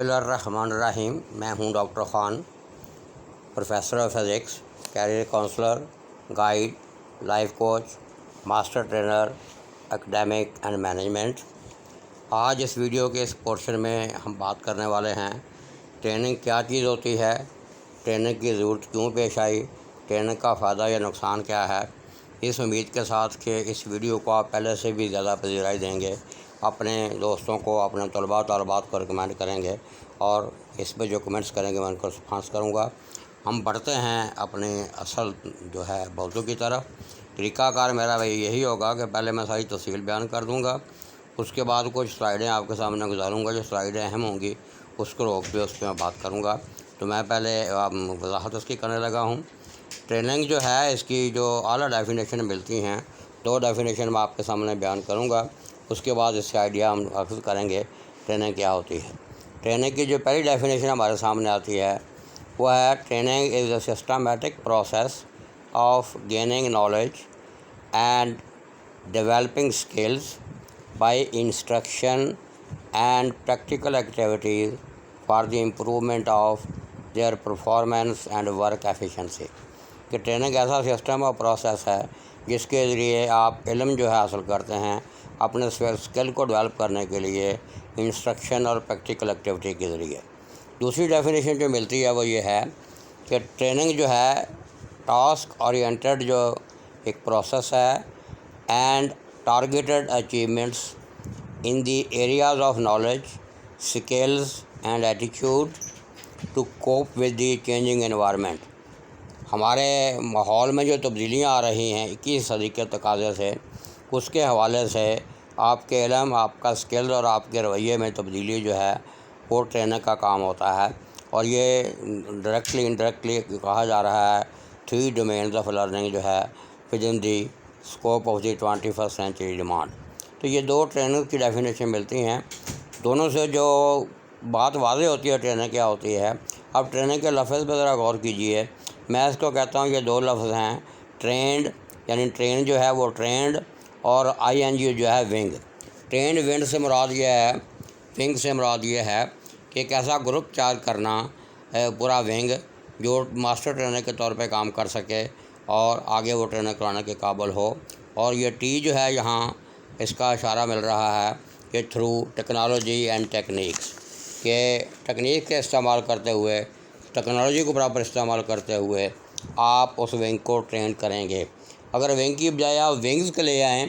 بسم اللہ الرحمن الرحیم۔ میں ہوں doctor Khan, professor of physics, career counsellor, guide, life coach, master trainer, academic and management. آج اس ویڈیو کے اس پورشن میں ہم بات کرنے والے ہیں ٹریننگ کیا چیز ہوتی ہے، ٹریننگ کی ضرورت کیوں پیش آئی، ٹریننگ کا فائدہ یا نقصان کیا ہے۔ اس امید کے ساتھ کہ اس ویڈیو کو آپ پہلے سے بھی زیادہ پذیرائی دیں گے، اپنے دوستوں کو، اپنے طلباء طالبات کو ریکمینڈ کریں گے، اور اس پہ جو کمنٹس کریں گے میں ان کو رسپانس کروں گا۔ ہم بڑھتے ہیں اپنے اصل جو ہے موضوع کی طرف۔ طریقہ کار میرا یہی ہوگا کہ پہلے میں ساری تفصیل بیان کر دوں گا، اس کے بعد کچھ سلائیڈیں آپ کے سامنے گزاروں گا، جو سلائیڈیں اہم ہوں گی اس کو روک کے اس پہ میں بات کروں گا۔ تو میں پہلے وضاحت اس کی کرنے لگا ہوں۔ ٹریننگ جو ہے اس کی جو اعلیٰ ڈیفینیشن ملتی ہیں، دو ڈیفینیشن میں آپ کے سامنے بیان کروں گا، اس کے بعد اس سے آئیڈیا ہم حاصل کریں گے ٹریننگ کیا ہوتی ہے۔ ٹریننگ کی جو پہلی ڈیفینیشن ہمارے سامنے آتی ہے وہ ہے training is a systematic process of gaining knowledge and developing skills by instruction and practical activities for the improvement of their performance and work efficiency. کہ ٹریننگ ایسا سسٹم اور پروسیس ہے جس کے ذریعے آپ علم جو ہے حاصل کرتے ہیں اپنے اسکل کو ڈیولپ کرنے کے لیے انسٹرکشن اور پریکٹیکل ایکٹیویٹی کے ذریعے۔ دوسری ڈیفینیشن جو ملتی ہے وہ یہ ہے کہ ٹریننگ جو ہے ٹاسک اورینٹڈ جو ایک پروسیس ہے and targeted achievements in the areas of knowledge, skills and attitude to cope with the changing environment. ہمارے ماحول میں جو تبدیلیاں آ رہی ہیں 21 صدی کے تقاضے سے، اس کے حوالے سے آپ کے علم، آپ کا اسکل اور آپ کے رویے میں تبدیلی جو ہے وہ ٹریننگ کا کام ہوتا ہے۔ اور یہ ڈائریکٹلی انڈائریکٹلی کہا جا رہا ہے 3 ڈومینز آف لرننگ جو ہے with in the scope of the 21st century demand. تو یہ دو ٹریننگ کی ڈیفینیشن ملتی ہیں، دونوں سے جو بات واضح ہوتی ہے ٹریننگ کیا ہوتی ہے۔ اب ٹریننگ کے لفظ پہ ذرا غور کیجئے۔ میں اس کو کہتا ہوں یہ دو لفظ ہیں، ٹرینڈ، یعنی ٹرین جو ہے وہ ٹرینڈ، اور ING جو ہے ونگ۔ ٹرینڈ ونگ سے مراد یہ ہے کہ ایک ایسا گروپ چارج کرنا، پورا ونگ جو ماسٹر ٹرینر کے طور پہ کام کر سکے اور آگے وہ ٹرینر کرانے کے قابل ہو۔ اور یہ ٹی جو ہے یہاں اس کا اشارہ مل رہا ہے کہ تھرو ٹیکنالوجی اینڈ ٹیکنیکس، کہ ٹیکنیک کے استعمال کرتے ہوئے، ٹیکنالوجی کو برابر استعمال کرتے ہوئے آپ اس ونگ کو ٹرین کریں گے۔ اگر ونگ کی بجائے آپ ونگز کے لے آئیں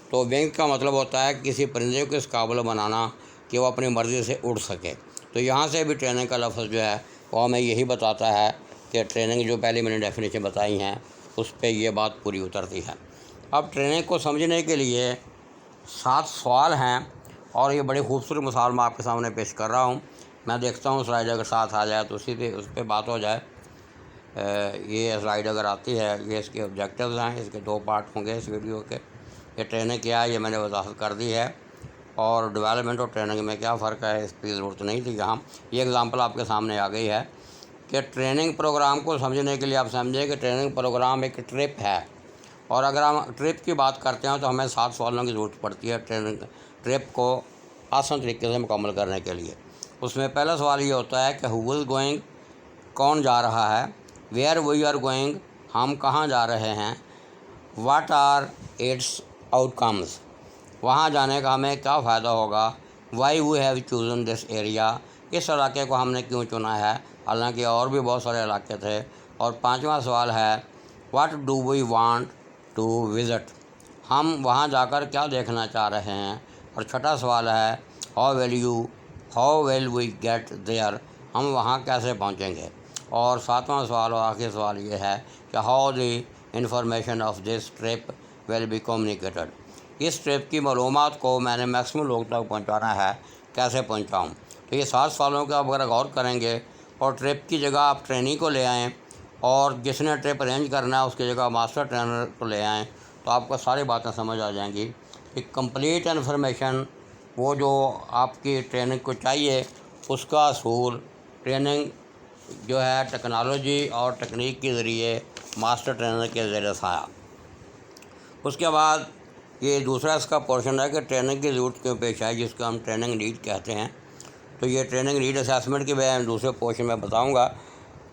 تو ونگ کا مطلب ہوتا ہے کسی پرندے کو اس قابل بنانا کہ وہ اپنی مرضی سے اڑ سکے۔ تو یہاں سے بھی ٹریننگ کا لفظ جو ہے وہ ہمیں یہی بتاتا ہے کہ ٹریننگ جو پہلی میں نے ڈیفینیشن بتائی ہیں اس پہ یہ بات پوری اترتی ہے۔ اب ٹریننگ کو سمجھنے کے لیے 7 سوال ہیں، اور یہ بڑی خوبصورت مثال میں آپ کے سامنے پیش کر رہا ہوں۔ میں دیکھتا ہوں سلائیڈ اگر ساتھ آ جائے تو اس پہ بات ہو جائے۔ یہ سلائیڈ اگر آتی ہے، یہ اس کے آبجیکٹیوز ہیں، اس کے 2 پارٹ ہوں گے اس ویڈیو کے۔ یہ ٹریننگ کیا ہے یہ میں نے وضاحت کر دی ہے، اور ڈیولپمنٹ اور ٹریننگ میں کیا فرق ہے اس کی ضرورت نہیں تھی یہاں۔ یہ اگزامپل آپ کے سامنے آ گئی ہے کہ ٹریننگ پروگرام کو سمجھنے کے لیے آپ سمجھیں کہ ٹریننگ پروگرام ایک ٹرپ ہے، اور اگر ہم ٹرپ کی بات کرتے ہیں تو ہمیں 7 سوالوں کی ضرورت پڑتی ہے ٹریننگ ٹرپ کو آسان طریقے سے مکمل کرنے کے لیے۔ اس میں پہلا سوال یہ ہوتا ہے کہ ہو از گوئنگ، کون جا رہا ہے، ویئر وی آر گوئنگ، ہم کہاں جا رہے ہیں، واٹ آر اٹس آؤٹ کمز، وہاں جانے کا ہمیں کیا فائدہ ہوگا، why we have chosen this area, اس علاقے کو ہم نے کیوں چنا ہے، حالانکہ اور بھی بہت سارے علاقے تھے۔ اور 5واں سوال ہے what do we want to visit, ہم وہاں جا کر کیا دیکھنا چاہ رہے ہیں۔ اور 6واں سوال ہے how will we get there, ہم وہاں کیسے پہنچیں گے۔ اور 7واں سوال اور آخری سوال یہ ہے کہ how the information of this trip will be communicated, اس ٹرپ کی معلومات کو میں نے میکسیمم لوگوں تک پہنچانا ہے، کیسے پہنچاؤں۔ تو یہ 7 سوالوں کا آپ اگر غور کریں گے، اور ٹرپ کی جگہ آپ ٹریننگ کو لے آئیں، اور جس نے ٹرپ ارینج کرنا ہے اس کی جگہ ماسٹر ٹرینر کو لے آئیں، تو آپ کو ساری باتیں سمجھ آ جائیں گی کہ کمپلیٹ انفارمیشن وہ جو آپ کی ٹریننگ کو چاہیے اس کا اصول ٹریننگ جو ہے ٹیکنالوجی اور ٹیکنیک کے ذریعے ماسٹر ٹرینر کے زیر سایہ۔ اس کے بعد یہ دوسرا اس کا پورشن ہے کہ ٹریننگ کی ضرورت کیوں پیش آئی، جس کو ہم ٹریننگ نیڈ کہتے ہیں۔ تو یہ ٹریننگ نیڈ اسیسمنٹ کی میں دوسرے پورشن میں بتاؤں گا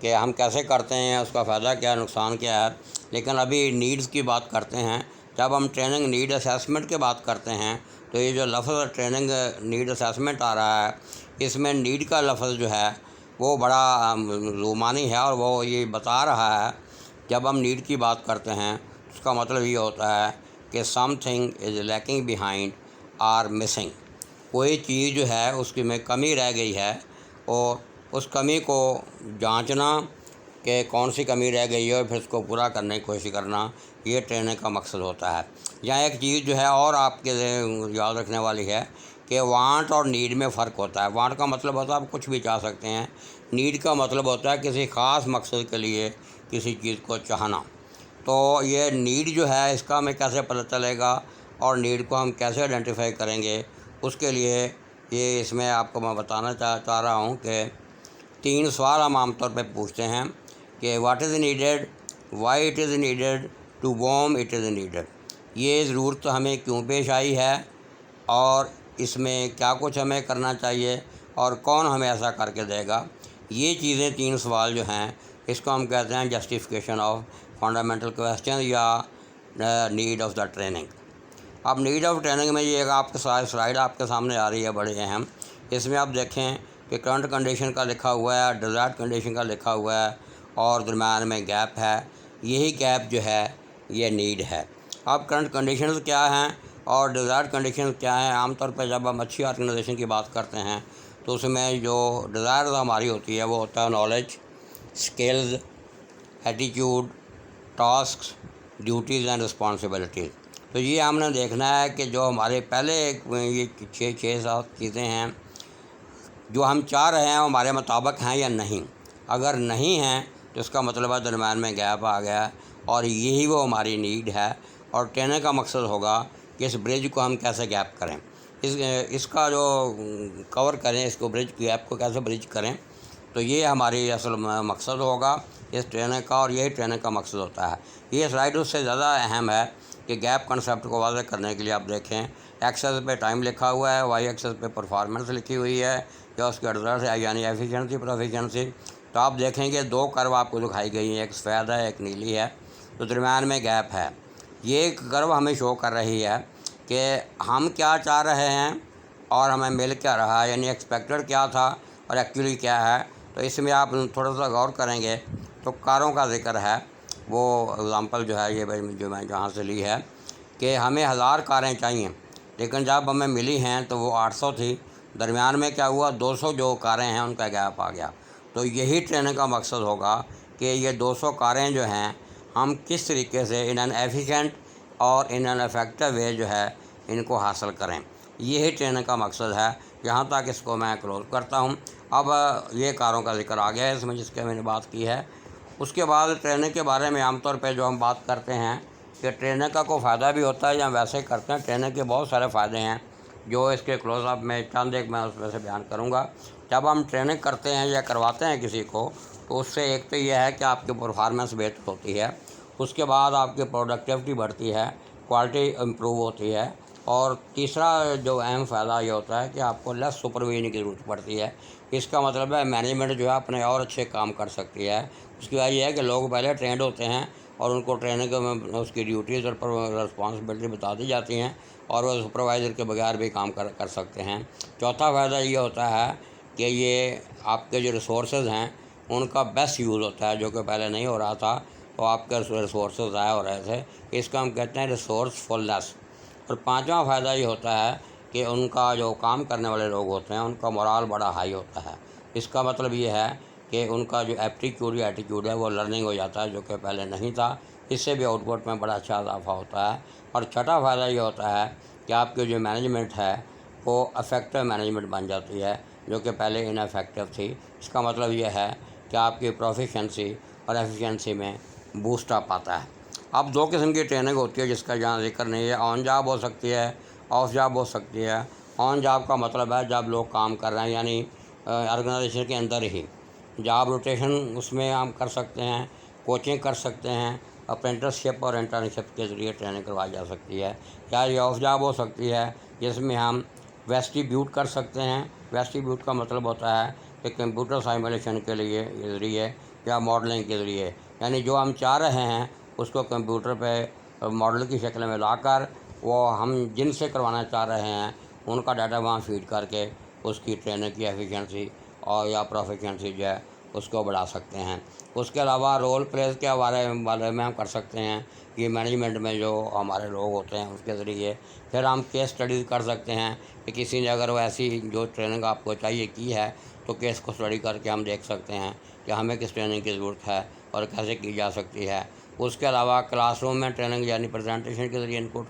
کہ ہم کیسے کرتے ہیں، اس کا فائدہ کیا ہے، نقصان کیا ہے، لیکن ابھی نیڈز کی بات کرتے ہیں۔ جب ہم ٹریننگ نیڈ اسیسمنٹ کی بات کرتے ہیں تو یہ جو لفظ ٹریننگ نیڈ اسیسمنٹ آ رہا ہے، اس میں نیڈ کا لفظ جو ہے وہ بڑا رومانی ہے، اور وہ یہ بتا رہا ہے جب ہم نیڈ کی بات کرتے ہیں اس کا مطلب یہ ہوتا ہے کہ something is lacking behind or missing, کوئی چیز جو ہے اس کی میں کمی رہ گئی ہے، اور اس کمی کو جانچنا کہ کون سی کمی رہ گئی ہے اور پھر اس کو پورا کرنے کی کوشش کرنا، یہ ٹریننگ کا مقصد ہوتا ہے۔ یہاں ایک چیز جو ہے اور آپ کے یاد رکھنے والی ہے کہ وانٹ اور نیڈ میں فرق ہوتا ہے۔ وانٹ کا مطلب ہوتا ہے آپ کچھ بھی چاہ سکتے ہیں، نیڈ کا مطلب ہوتا ہے کسی خاص مقصد کے لیے کسی چیز کو چاہنا۔ تو یہ نیڈ جو ہے اس کا ہمیں کیسے پتہ چلے گا اور نیڈ کو ہم کیسے آئیڈینٹیفائی کریں گے، اس کے لیے یہ اس میں آپ کو میں بتانا چاہ رہا ہوں کہ 3 سوال ہم عام طور پہ پوچھتے ہیں کہ what is needed, why it is needed, to whom it is needed, یہ ضرورت ہمیں کیوں پیش آئی ہے اور اس میں کیا کچھ ہمیں کرنا چاہیے اور کون ہمیں ایسا کر کے دے گا۔ یہ چیزیں 3 سوال جو ہیں اس کو ہم کہتے ہیں جسٹیفیکیشن آف فنڈامنٹل کویسچن یا نیڈ آف دا ٹریننگ۔ اب نیڈ آف ٹریننگ میں یہ آپ کے ساتھ سلائیڈ آپ کے سامنے آ رہی ہے بڑی اہم، اس میں آپ دیکھیں کہ کرنٹ کنڈیشن کا لکھا ہوا ہے، ڈیزائرڈ کنڈیشن کا لکھا ہوا ہے، اور درمیان میں گیپ ہے، یہی گیپ جو ہے یہ نیڈ ہے۔ اب کرنٹ کنڈیشنز کیا ہیں اور ڈیزائرڈ کنڈیشنز کیا ہیں؟ عام طور پہ جب ہم اچھی آرگنائزیشن کی بات کرتے ہیں تو اس میں جو ڈیزائرز ہماری ہوتی ہے وہ ہوتا ہے knowledge, skills, attitude, tasks, duties and responsibilities. تو یہ ہم نے دیکھنا ہے کہ جو ہمارے پہلے یہ 6-7 چیزیں ہیں جو ہم چاہ رہے ہیں وہ ہمارے مطابق ہیں یا نہیں۔ اگر نہیں ہیں تو اس کا مطلب ہے درمیان میں گیپ آ گیا ہے، اور یہی وہ ہماری نیڈ ہے، اور ٹریننگ کا مقصد ہوگا کہ اس برج کو ہم کیسے گیپ کریں، اس کا جو کور کریں، اس کو برج گیپ کو کیسے برج کریں۔ تو یہ ہماری اصل مقصد ہوگا اس ٹریننگ کا، اور یہی ٹریننگ کا مقصد ہوتا ہے۔ یہ سلائیڈ اس سے زیادہ اہم ہے کہ گیپ کنسیپٹ کو واضح کرنے کے لیے آپ دیکھیں ایکسس پہ ٹائم لکھا ہوا ہے، وائی ایکسس پہ پرفارمنس لکھی ہوئی ہے یا اس کے رزلٹ ہے، یعنی ایفیشنسی پروفیشنسی۔ تو آپ دیکھیں کہ 2 کرو آپ کو دکھائی گئی ہیں، ایک سفید ہے ایک نیلی ہے، تو درمیان میں گیپ ہے۔ یہ کرو ہمیں شو کر رہی ہے کہ ہم کیا چاہ رہے ہیں اور ہمیں مل کیا رہا ہے، یعنی ایکسپیکٹڈ کیا تھا اور ایکچولی کیا ہے۔ تو اس میں آپ تھوڑا سا غور کریں گے تو کاروں کا ذکر ہے، وہ اگزامپل جو ہے یہ جو میں جہاں سے لی ہے کہ ہمیں 1000 کاریں چاہیے، لیکن جب ہمیں ملی ہیں تو وہ 800 تھی، درمیان میں کیا ہوا 200 جو کاریں ہیں ان کا گیپ آ گیا۔ تو یہی ٹریننگ کا مقصد ہوگا کہ یہ 200 کاریں جو ہیں ہم کس طریقے سے ان این ایفیشینٹ اور ان این افیکٹو وے جو ہے ان کو حاصل کریں، یہی ٹریننگ کا مقصد ہے۔ یہاں تک اس کو میں کلوز کرتا ہوں۔ اب یہ کاروں کا ذکر آ گیا ہے اس میں جس کے میں نے بات کی ہے۔ اس کے بعد ٹریننگ کے بارے میں عام طور پہ جو ہم بات کرتے ہیں کہ ٹریننگ کا کوئی فائدہ بھی ہوتا ہے یا ویسے کرتے ہیں، ٹریننگ کے بہت سارے فائدے ہیں جو اس کے کلوز اپ میں چند ایک میں اس میں سے بیان کروں گا۔ جب ہم ٹریننگ کرتے ہیں یا کرواتے ہیں کسی کو تو اس سے ایک تو یہ ہے کہ آپ کی پرفارمنس بہتر ہوتی ہے، اس کے بعد آپ کی پروڈکٹیوٹی بڑھتی ہے، کوالٹی امپروو ہوتی ہے، اور تیسرا جو اہم فائدہ یہ ہوتا ہے کہ آپ کو لیس سپرویژن کی ضرورت پڑتی ہے۔ اس کا مطلب ہے مینجمنٹ جو ہے اپنے اور اچھے کام کر سکتی ہے۔ اس کی وجہ یہ ہے کہ لوگ پہلے ٹرینڈ ہوتے ہیں اور ان کو ٹریننگ میں اس کی ڈیوٹیز اور رسپانسبلٹی بتا دی جاتی ہیں، اور وہ سپروائزر کے بغیر بھی کام کر سکتے ہیں۔ چوتھا فائدہ یہ ہوتا ہے کہ یہ آپ کے جو ریسورسز ہیں ان کا بیسٹ یوز ہوتا ہے، جو کہ پہلے نہیں ہو رہا تھا، تو آپ کے ریسورسز ضائع ہو رہے تھے، اس کا ہم کہتے ہیں ریسورس فلنس۔ اور پانچواں فائدہ یہ ہوتا ہے کہ ان کا جو کام کرنے والے لوگ ہوتے ہیں ان کا مورال بڑا ہائی ہوتا ہے۔ اس کا مطلب یہ ہے کہ ان کا جو ایپٹیٹیوڈ یا ایٹیٹیوڈ ہے وہ لرننگ ہو جاتا ہے، جو کہ پہلے نہیں تھا، اس سے بھی آؤٹ پٹ میں بڑا اچھا اضافہ ہوتا ہے۔ اور چھٹا فائدہ یہ ہوتا ہے کہ آپ کی جو مینجمنٹ ہے وہ افیکٹو مینجمنٹ بن جاتی ہے، جو کہ پہلے ان افیکٹو تھی۔ اس کا مطلب یہ ہے کہ آپ کی پروفیشنسی اور ایفیشنسی میں بوسٹ اپ آتا ہے۔ اب 2 قسم کی ٹریننگ ہوتی ہے جس کا یہاں ذکر نہیں ہے، آن جاب ہو سکتی ہے، آف جاب ہو سکتی ہے۔ آن جاب کا مطلب ہے جب لوگ کام کر رہے ہیں، یعنی آرگنائزیشن کے اندر ہی جاب روٹیشن اس میں ہم کر سکتے ہیں، کوچنگ کر سکتے ہیں، اپرینٹسشپ اور انٹرنشپ کے ذریعے ٹریننگ کروائی جا سکتی ہے۔ یا یہ آف جاب ہو سکتی ہے جس میں ہم ویسٹیبیوٹ کر سکتے ہیں۔ ویسٹیبیوٹ کا مطلب ہوتا ہے کہ کمپیوٹر سائمولیشن کے ذریعے یا ماڈلنگ کے ذریعے، یعنی جو ہم چاہ رہے ہیں اس کو کمپیوٹر پہ ماڈل کی شکل میں لا کر وہ ہم جن سے کروانا چاہ رہے ہیں ان کا ڈاٹا وہاں فیڈ کر کے اس کی ٹریننگ کی ایفیشنسی اور یا پروفیشنسی جو ہے اس کو بڑھا سکتے ہیں۔ اس کے علاوہ رول پلیز کے بارے میں ہم کر سکتے ہیں کہ مینجمنٹ میں جو ہمارے لوگ ہوتے ہیں اس کے ذریعے پھر ہم کیس اسٹڈیز کر سکتے ہیں کہ کسی نے اگر وہ ایسی جو ٹریننگ آپ کو چاہیے کی ہے تو کیس کو اسٹڈی کر کے ہم دیکھ سکتے ہیں کہ ہمیں کس ٹریننگ کی ضرورت ہے اور کیسے کی جا سکتی ہے۔ اس کے علاوہ کلاس روم میں ٹریننگ یعنی پریزنٹیشن کے ذریعے ان کو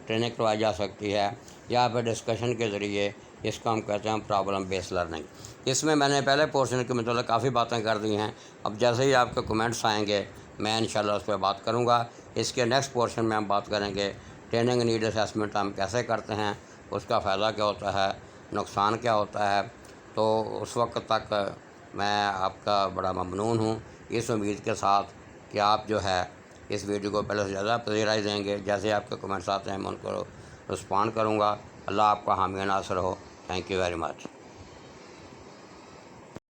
ٹریننگ کروائی جا سکتی ہے، یا پھر ڈسکشن کے ذریعے، اس کو ہم کہتے ہیں پرابلم بیس لرننگ۔ اس میں نے پہلے پورشن کے متعلق کافی باتیں کر دی ہیں، اب جیسے ہی آپ کے کمنٹس آئیں گے میں انشاءاللہ اس پہ بات کروں گا۔ اس کے نیکسٹ پورشن میں ہم بات کریں گے ٹریننگ نیڈ اسیسمنٹ ہم کیسے کرتے ہیں، اس کا فائدہ کیا ہوتا ہے، نقصان کیا ہوتا ہے۔ تو اس وقت تک میں آپ کا بڑا ممنون ہوں، اس امید کے ساتھ کہ آپ جو ہے اس ویڈیو کو پہلے سے زیادہ پذیرائی دیں گے۔ جیسے آپ کے کمنٹس آتے ہیں میں ان کو رسپونڈ کروں گا۔ اللہ آپ کا حامی ناصر ہو۔ Thank you very much.